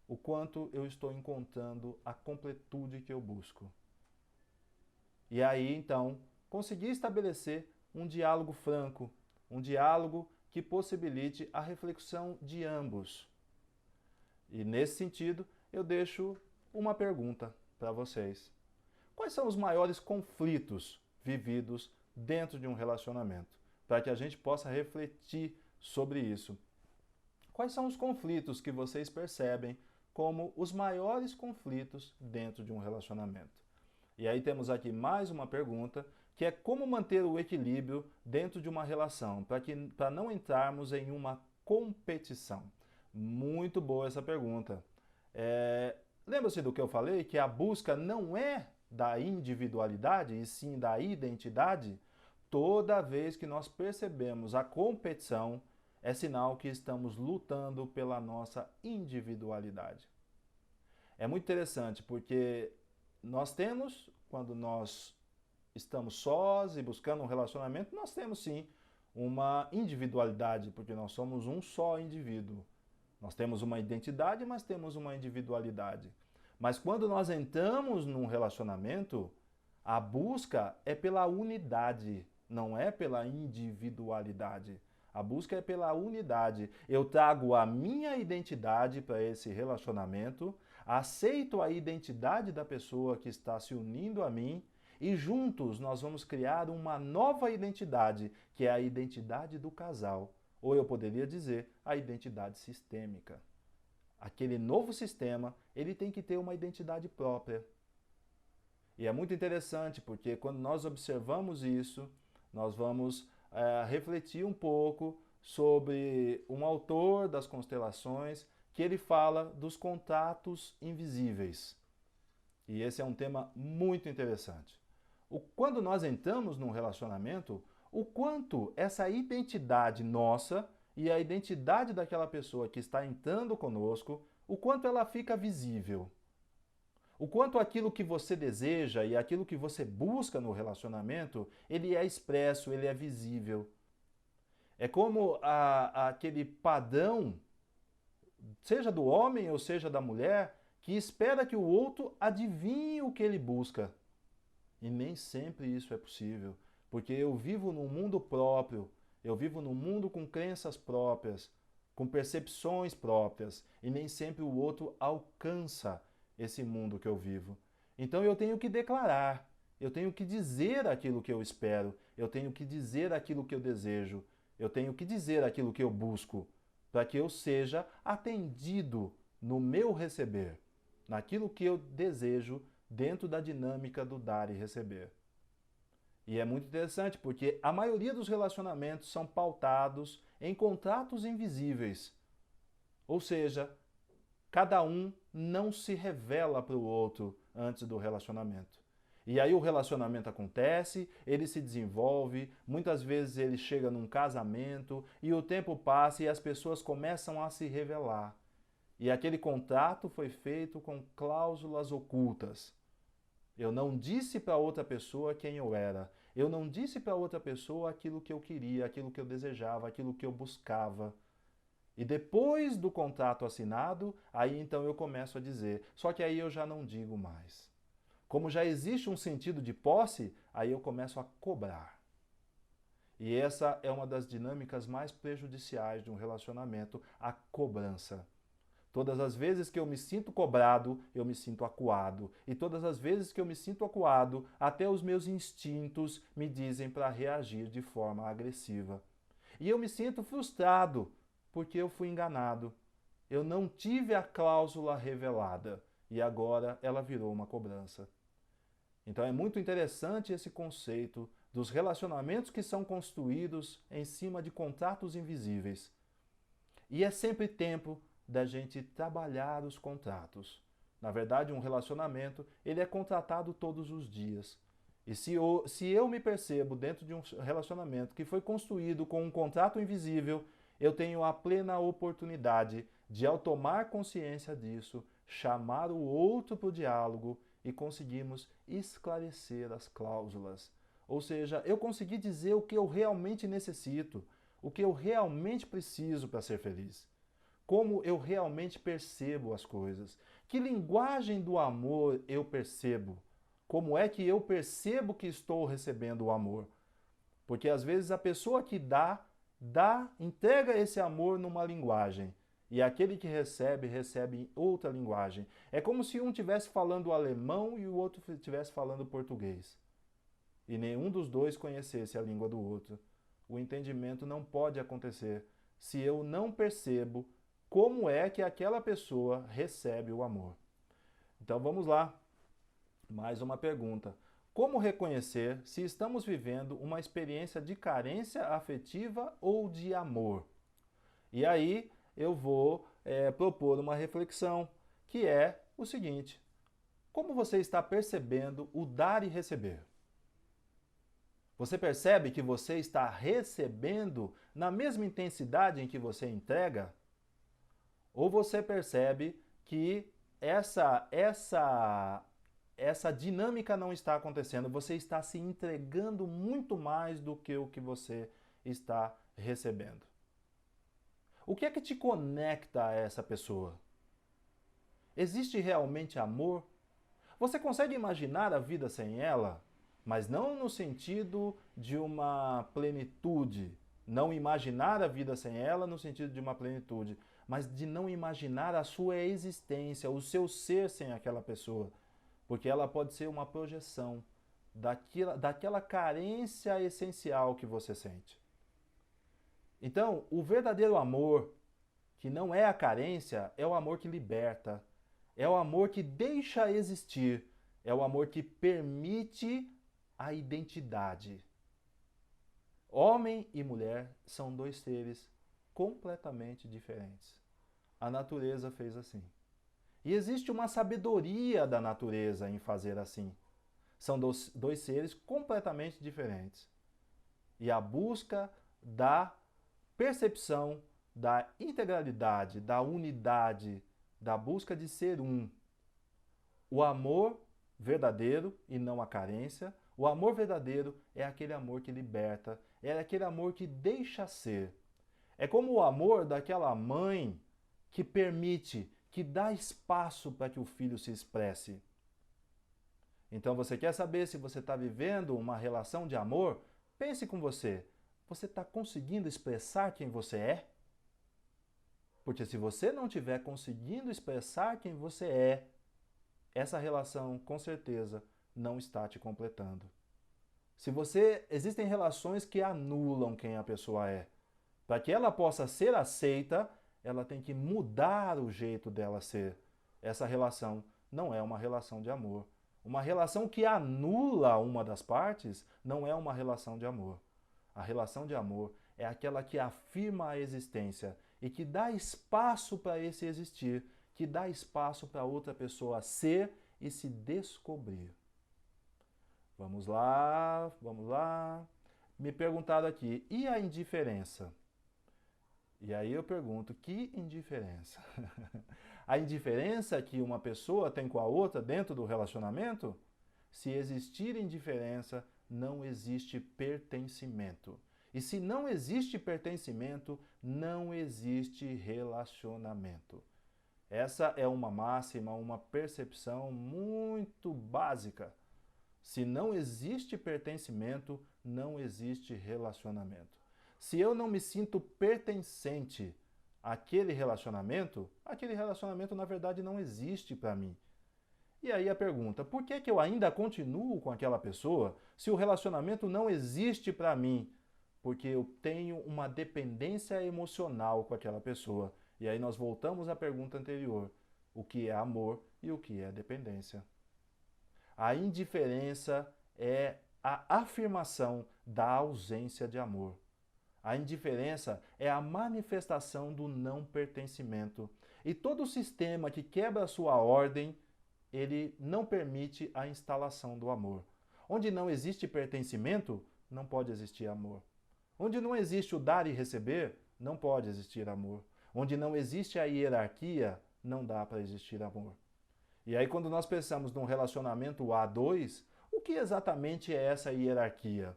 Speaker 1: O quanto eu estou encontrando a completude que eu busco? E aí, então, conseguir estabelecer um diálogo franco, um diálogo que possibilite a reflexão de ambos. E nesse sentido, eu deixo uma pergunta para vocês. Quais são os maiores conflitos vividos dentro de um relacionamento? Para que a gente possa refletir sobre isso. Quais são os conflitos que vocês percebem como os maiores conflitos dentro de um relacionamento? E aí temos aqui mais uma pergunta, que é como manter o equilíbrio dentro de uma relação, para não entrarmos em uma competição. Muito boa essa pergunta. Lembra-se do que eu falei, que a busca não é da individualidade, e sim da identidade? Toda vez que nós percebemos a competição, é sinal que estamos lutando pela nossa individualidade. É muito interessante porque nós temos, quando nós estamos sós e buscando um relacionamento, nós temos sim uma individualidade, porque nós somos um só indivíduo. Nós temos uma identidade, mas temos uma individualidade. Mas quando nós entramos num relacionamento, a busca é pela unidade, não é pela individualidade. A busca é pela unidade. Eu trago a minha identidade para esse relacionamento, aceito a identidade da pessoa que está se unindo a mim e juntos nós vamos criar uma nova identidade, que é a identidade do casal. Ou eu poderia dizer, a identidade sistêmica. Aquele novo sistema, ele tem que ter uma identidade própria. E é muito interessante porque quando nós observamos isso, nós vamos refletir um pouco sobre um autor das constelações que ele fala dos contatos invisíveis. E esse é um tema muito interessante. Quando nós entramos num relacionamento, o quanto essa identidade nossa e a identidade daquela pessoa que está entrando conosco, o quanto ela fica visível. O quanto aquilo que você deseja e aquilo que você busca no relacionamento, ele é expresso, ele é visível. É como aquele padrão, seja do homem ou seja da mulher, que espera que o outro adivinhe o que ele busca. E nem sempre isso é possível, porque eu vivo num mundo próprio, eu vivo num mundo com crenças próprias, com percepções próprias, e nem sempre o outro alcança esse mundo que eu vivo. Então eu tenho que declarar, eu tenho que dizer aquilo que eu espero, eu tenho que dizer aquilo que eu desejo, eu tenho que dizer aquilo que eu busco, para que eu seja atendido no meu receber, naquilo que eu desejo, dentro da dinâmica do dar e receber. E é muito interessante porque a maioria dos relacionamentos são pautados em contratos invisíveis. Ou seja, cada um não se revela para o outro antes do relacionamento. E aí o relacionamento acontece, ele se desenvolve, muitas vezes ele chega num casamento e o tempo passa e as pessoas começam a se revelar. E aquele contrato foi feito com cláusulas ocultas. Eu não disse para outra pessoa quem eu era. Eu não disse para outra pessoa aquilo que eu queria, aquilo que eu desejava, aquilo que eu buscava. E depois do contrato assinado, aí então eu começo a dizer. Só que aí eu já não digo mais. Como já existe um sentido de posse, aí eu começo a cobrar. E essa é uma das dinâmicas mais prejudiciais de um relacionamento, a cobrança. Todas as vezes que eu me sinto cobrado, eu me sinto acuado. E todas as vezes que eu me sinto acuado, até os meus instintos me dizem para reagir de forma agressiva. E eu me sinto frustrado, porque eu fui enganado. Eu não tive a cláusula revelada e agora ela virou uma cobrança. Então é muito interessante esse conceito dos relacionamentos que são construídos em cima de contratos invisíveis. E é sempre tempo da gente trabalhar os contratos. Na verdade, um relacionamento, ele é contratado todos os dias. E se eu me percebo dentro de um relacionamento que foi construído com um contrato invisível, eu tenho a plena oportunidade de, ao tomar consciência disso, chamar o outro para o diálogo e conseguirmos esclarecer as cláusulas. Ou seja, eu consegui dizer o que eu realmente necessito, o que eu realmente preciso para ser feliz. Como eu realmente percebo as coisas. Que linguagem do amor eu percebo? Como é que eu percebo que estou recebendo o amor? Porque às vezes a pessoa que dá, entrega esse amor numa linguagem. E aquele que recebe, recebe em outra linguagem. É como se um estivesse falando alemão e o outro estivesse falando português. E nenhum dos dois conhecesse a língua do outro. O entendimento não pode acontecer se eu não percebo como é que aquela pessoa recebe o amor. Então vamos lá. Mais uma pergunta. Como reconhecer se estamos vivendo uma experiência de carência afetiva ou de amor? E aí eu vou propor uma reflexão, que é o seguinte: como você está percebendo o dar e receber? Você percebe que você está recebendo na mesma intensidade em que você entrega? Ou você percebe que essa dinâmica não está acontecendo, você está se entregando muito mais do que o que você está recebendo? O que é que te conecta a essa pessoa? Existe realmente amor? Você consegue imaginar a vida sem ela? Mas não no sentido de uma plenitude. Não imaginar a vida sem ela no sentido de uma plenitude, mas de não imaginar a sua existência, o seu ser sem aquela pessoa. Porque ela pode ser uma projeção daquela carência essencial que você sente. Então, o verdadeiro amor, que não é a carência, é o amor que liberta, é o amor que deixa existir, é o amor que permite a identidade. Homem e mulher são dois seres completamente diferentes. A natureza fez assim. E existe uma sabedoria da natureza em fazer assim. São dois seres completamente diferentes. E a busca da percepção da integralidade, da unidade, da busca de ser um. O amor verdadeiro e não a carência. O amor verdadeiro é aquele amor que liberta, é aquele amor que deixa ser. É como o amor daquela mãe que permite, que dá espaço para que o filho se expresse. Então você quer saber se você está vivendo uma relação de amor? Pense com você. Você está conseguindo expressar quem você é? Porque se você não estiver conseguindo expressar quem você é, essa relação, com certeza, não está te completando. Existem relações que anulam quem a pessoa é. Para que ela possa ser aceita, ela tem que mudar o jeito dela ser. Essa relação não é uma relação de amor. Uma relação que anula uma das partes não é uma relação de amor. A relação de amor é aquela que afirma a existência e que dá espaço para esse existir, que dá espaço para outra pessoa ser e se descobrir. Vamos lá, vamos lá. Me perguntaram aqui, e a indiferença? E aí eu pergunto, que indiferença? A indiferença que uma pessoa tem com a outra dentro do relacionamento? Se existir indiferença, não existe pertencimento. E se não existe pertencimento, não existe relacionamento. Essa é uma máxima, uma percepção muito básica. Se não existe pertencimento, não existe relacionamento. Se eu não me sinto pertencente àquele relacionamento na verdade não existe para mim. E aí a pergunta, por que eu ainda continuo com aquela pessoa se o relacionamento não existe para mim? Porque eu tenho uma dependência emocional com aquela pessoa. E aí nós voltamos à pergunta anterior, o que é amor e o que é dependência. A indiferença é a afirmação da ausência de amor. A indiferença é a manifestação do não pertencimento. E todo sistema que quebra a sua ordem, ele não permite a instalação do amor. Onde não existe pertencimento, não pode existir amor. Onde não existe o dar e receber, não pode existir amor. Onde não existe a hierarquia, não dá para existir amor. E aí quando nós pensamos num relacionamento A2, o que exatamente é essa hierarquia?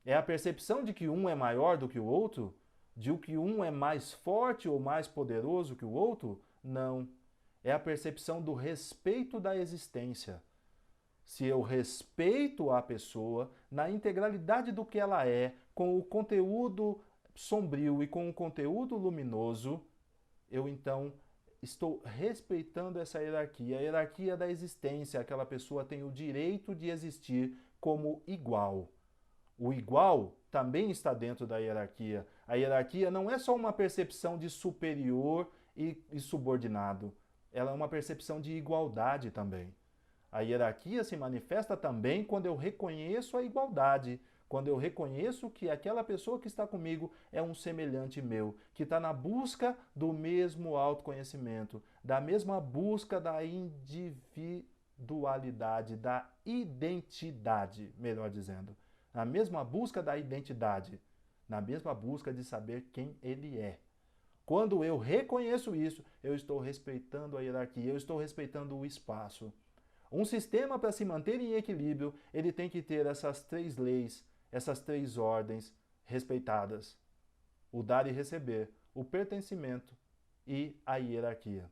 Speaker 1: É a percepção de que um é maior do que o outro? De que um é mais forte ou mais poderoso que o outro? Não. É a percepção do respeito da existência. Se eu respeito a pessoa na integralidade do que ela é, com o conteúdo sombrio e com um conteúdo luminoso, eu então estou respeitando essa hierarquia, a hierarquia da existência. Aquela pessoa tem o direito de existir como igual. O igual também está dentro da hierarquia. A hierarquia não é só uma percepção de superior e subordinado, ela é uma percepção de igualdade também. A hierarquia se manifesta também quando eu reconheço a igualdade, quando eu reconheço que aquela pessoa que está comigo é um semelhante meu, que está na busca do mesmo autoconhecimento, da mesma busca da individualidade, da identidade, melhor dizendo. Na mesma busca da identidade, na mesma busca de saber quem ele é. Quando eu reconheço isso, eu estou respeitando a hierarquia, eu estou respeitando o espaço. Um sistema, para se manter em equilíbrio, ele tem que ter essas 3 leis, essas 3 ordens respeitadas: o dar e receber, o pertencimento e a hierarquia.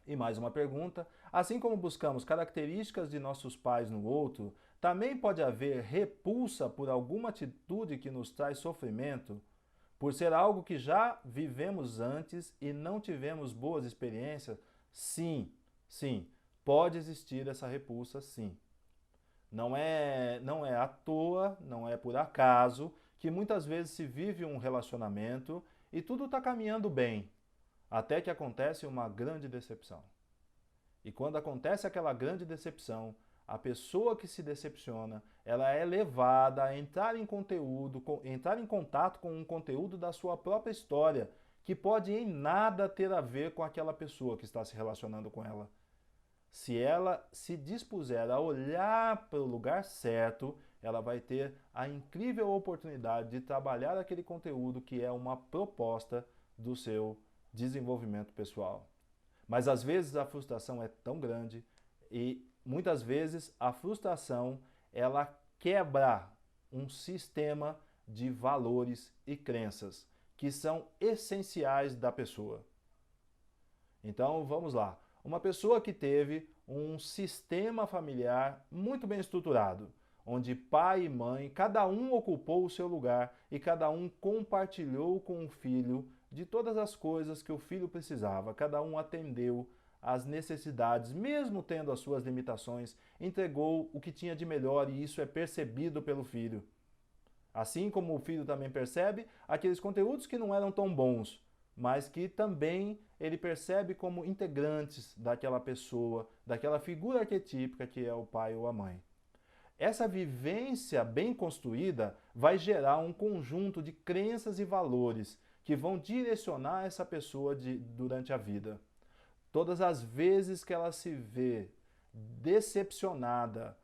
Speaker 1: E mais uma pergunta: assim como buscamos características de nossos pais no outro, também pode haver repulsa por alguma atitude que nos traz sofrimento, por ser algo que já vivemos antes e não tivemos boas experiências? Sim, sim, pode existir essa repulsa, sim. Não é à toa, não é por acaso que muitas vezes se vive um relacionamento e tudo está caminhando bem, até que acontece uma grande decepção. E quando acontece aquela grande decepção, a pessoa que se decepciona, ela é levada a entrar em entrar em contato com um conteúdo da sua própria história, que pode em nada ter a ver com aquela pessoa que está se relacionando com ela. Se ela se dispuser a olhar para o lugar certo, ela vai ter a incrível oportunidade de trabalhar aquele conteúdo que é uma proposta do seu desenvolvimento pessoal. Mas às vezes a frustração é tão grande e muitas vezes a frustração ela quebra um sistema de valores e crenças que são essenciais da pessoa. Então vamos lá. Uma pessoa que teve um sistema familiar muito bem estruturado, onde pai e mãe, cada um ocupou o seu lugar e cada um compartilhou com o filho de todas as coisas que o filho precisava, cada um atendeu às necessidades, mesmo tendo as suas limitações, entregou o que tinha de melhor e isso é percebido pelo filho. Assim como o filho também percebe aqueles conteúdos que não eram tão bons, mas que também ele percebe como integrantes daquela pessoa, daquela figura arquetípica que é o pai ou a mãe. Essa vivência bem construída vai gerar um conjunto de crenças e valores que vão direcionar essa pessoa durante a vida. Todas as vezes que ela se vê decepcionada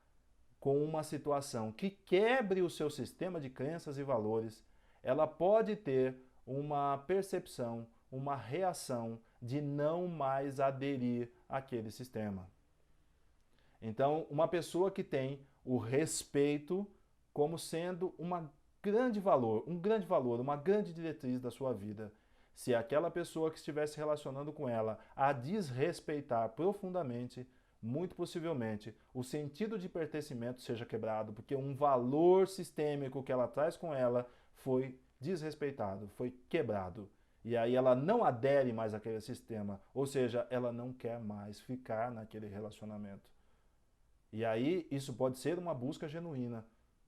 Speaker 1: com uma situação que quebre o seu sistema de crenças e valores, ela pode ter uma percepção, uma reação de não mais aderir àquele sistema. Então, uma pessoa que tem o respeito como sendo um grande valor, uma grande diretriz da sua vida. Se aquela pessoa que estiver se relacionando com ela a desrespeitar profundamente, muito possivelmente o sentido de pertencimento seja quebrado, porque um valor sistêmico que ela traz com ela foi desrespeitado, foi quebrado. E aí ela não adere mais àquele sistema, ou seja, ela não quer mais ficar naquele relacionamento. E aí isso pode ser uma busca genuína,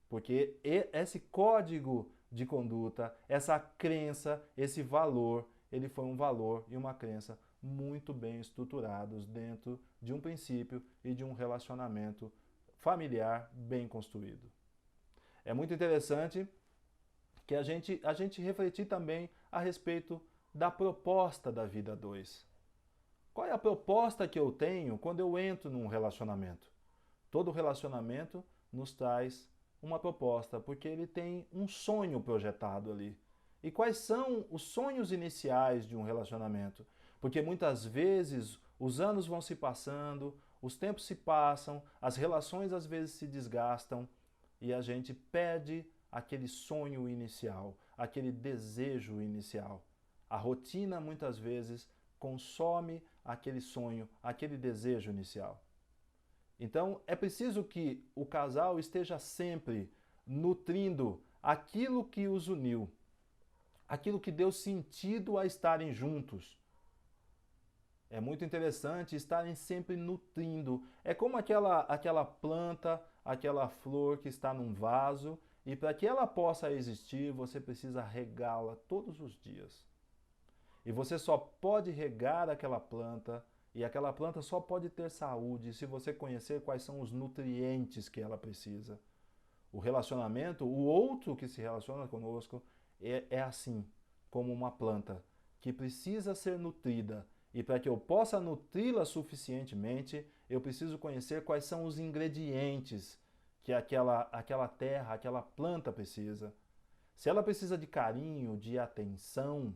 Speaker 1: porque esse código de conduta, essa crença, esse valor, ele foi um valor e uma crença muito bem estruturados dentro de um princípio e de um relacionamento familiar bem construído. É muito interessante que a gente refletir também a respeito da proposta da vida 2. Qual é a proposta que eu tenho quando eu entro num relacionamento? Todo relacionamento nos traz uma proposta, porque ele tem um sonho projetado ali. E quais são os sonhos iniciais de um relacionamento? Porque muitas vezes os anos vão se passando, os tempos se passam, as relações às vezes se desgastam e a gente perde aquele sonho inicial, aquele desejo inicial. A rotina muitas vezes consome aquele sonho, aquele desejo inicial. Então é preciso que o casal esteja sempre nutrindo aquilo que os uniu. aquilo que deu sentido a estarem juntos. É muito interessante estarem sempre nutrindo. É como aquela planta, aquela flor que está num vaso, e para que ela possa existir, você precisa regá-la todos os dias. E você só pode regar aquela planta, e aquela planta só pode ter saúde se você conhecer quais são os nutrientes que ela precisa. O relacionamento, o outro que se relaciona conosco, é assim, como uma planta, que precisa ser nutrida. E para que eu possa nutri-la suficientemente, eu preciso conhecer quais são os ingredientes que aquela terra, aquela planta precisa. Se ela precisa de carinho, de atenção,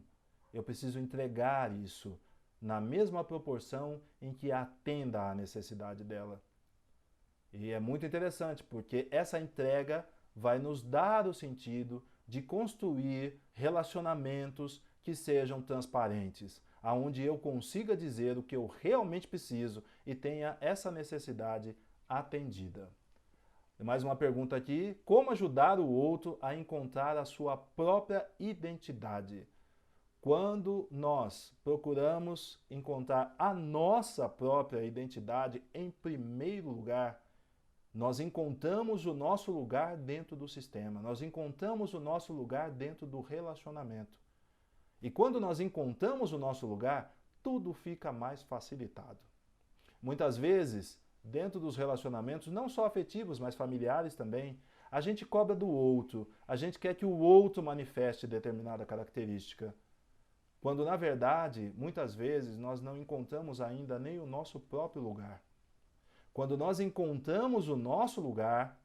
Speaker 1: eu preciso entregar isso na mesma proporção em que atenda à necessidade dela. E é muito interessante, porque essa entrega vai nos dar o sentido de construir relacionamentos que sejam transparentes, aonde eu consiga dizer o que eu realmente preciso e tenha essa necessidade atendida. Mais uma pergunta aqui: como ajudar o outro a encontrar a sua própria identidade? Quando nós procuramos encontrar a nossa própria identidade em primeiro lugar, nós encontramos o nosso lugar dentro do sistema, nós encontramos o nosso lugar dentro do relacionamento. E quando nós encontramos o nosso lugar, tudo fica mais facilitado. Muitas vezes, dentro dos relacionamentos, não só afetivos, mas familiares também, a gente cobra do outro, a gente quer que o outro manifeste determinada característica. Quando, na verdade, muitas vezes nós não encontramos ainda nem o nosso próprio lugar. Quando nós encontramos o nosso lugar,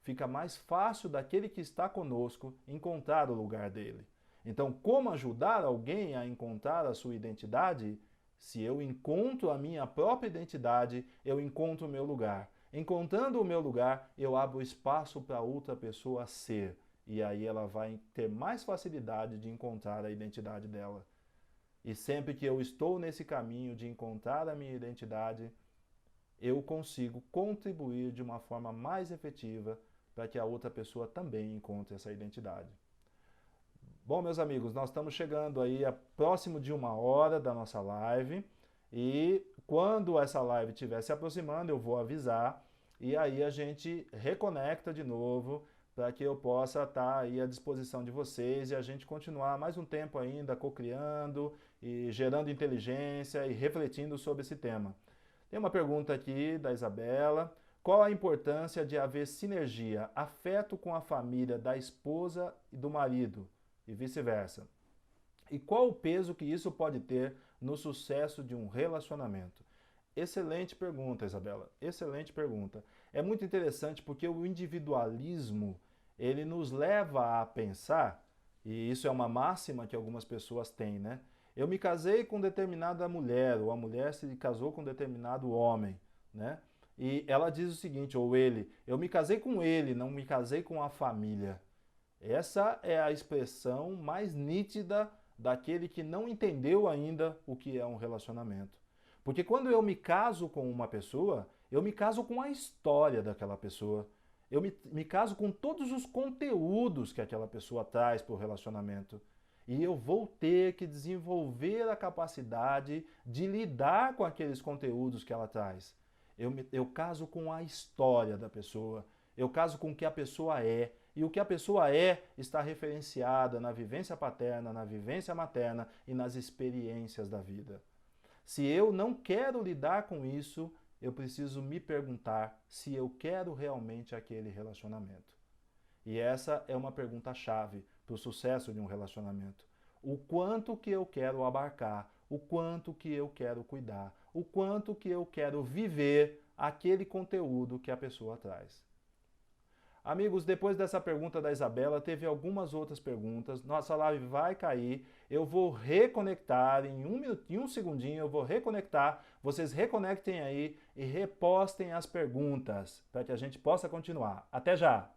Speaker 1: fica mais fácil daquele que está conosco encontrar o lugar dele. Então, como ajudar alguém a encontrar a sua identidade? Se eu encontro a minha própria identidade, eu encontro o meu lugar. Encontrando o meu lugar, eu abro espaço para outra pessoa ser. E aí ela vai ter mais facilidade de encontrar a identidade dela. E sempre que eu estou nesse caminho de encontrar a minha identidade, eu consigo contribuir de uma forma mais efetiva para que a outra pessoa também encontre essa identidade. Bom, meus amigos, nós estamos chegando aí a próximo de 1 hora da nossa live, e quando essa live estiver se aproximando, eu vou avisar, e aí a gente reconecta de novo para que eu possa estar aí à disposição de vocês e a gente continuar mais um tempo ainda co-criando e gerando inteligência e refletindo sobre esse tema. Tem uma pergunta aqui da Isabela: qual a importância de haver sinergia, afeto com a família da esposa e do marido e vice-versa? E qual o peso que isso pode ter no sucesso de um relacionamento? Excelente pergunta, Isabela. Excelente pergunta. É muito interessante porque o individualismo, ele nos leva a pensar, e isso é uma máxima que algumas pessoas têm, né? Eu me casei com determinada mulher, ou a mulher se casou com determinado homem, né? E ela diz o seguinte, ou ele: eu me casei com ele, não me casei com a família. Essa é a expressão mais nítida daquele que não entendeu ainda o que é um relacionamento. Porque quando eu me caso com uma pessoa, eu me caso com a história daquela pessoa. Eu me caso com todos os conteúdos que aquela pessoa traz para o relacionamento. E eu vou ter que desenvolver a capacidade de lidar com aqueles conteúdos que ela traz. Eu caso com a história da pessoa, eu caso com o que a pessoa é. E o que a pessoa é está referenciada na vivência paterna, na vivência materna e nas experiências da vida. Se eu não quero lidar com isso, eu preciso me perguntar se eu quero realmente aquele relacionamento. E essa é uma pergunta-chave para o sucesso de um relacionamento. O quanto que eu quero abarcar, o quanto que eu quero cuidar, o quanto que eu quero viver aquele conteúdo que a pessoa traz. Amigos, depois dessa pergunta da Isabela, teve algumas outras perguntas. Nossa live vai cair. Eu vou reconectar em um segundinho, eu vou reconectar. Vocês reconectem aí e repostem as perguntas para que a gente possa continuar. Até já!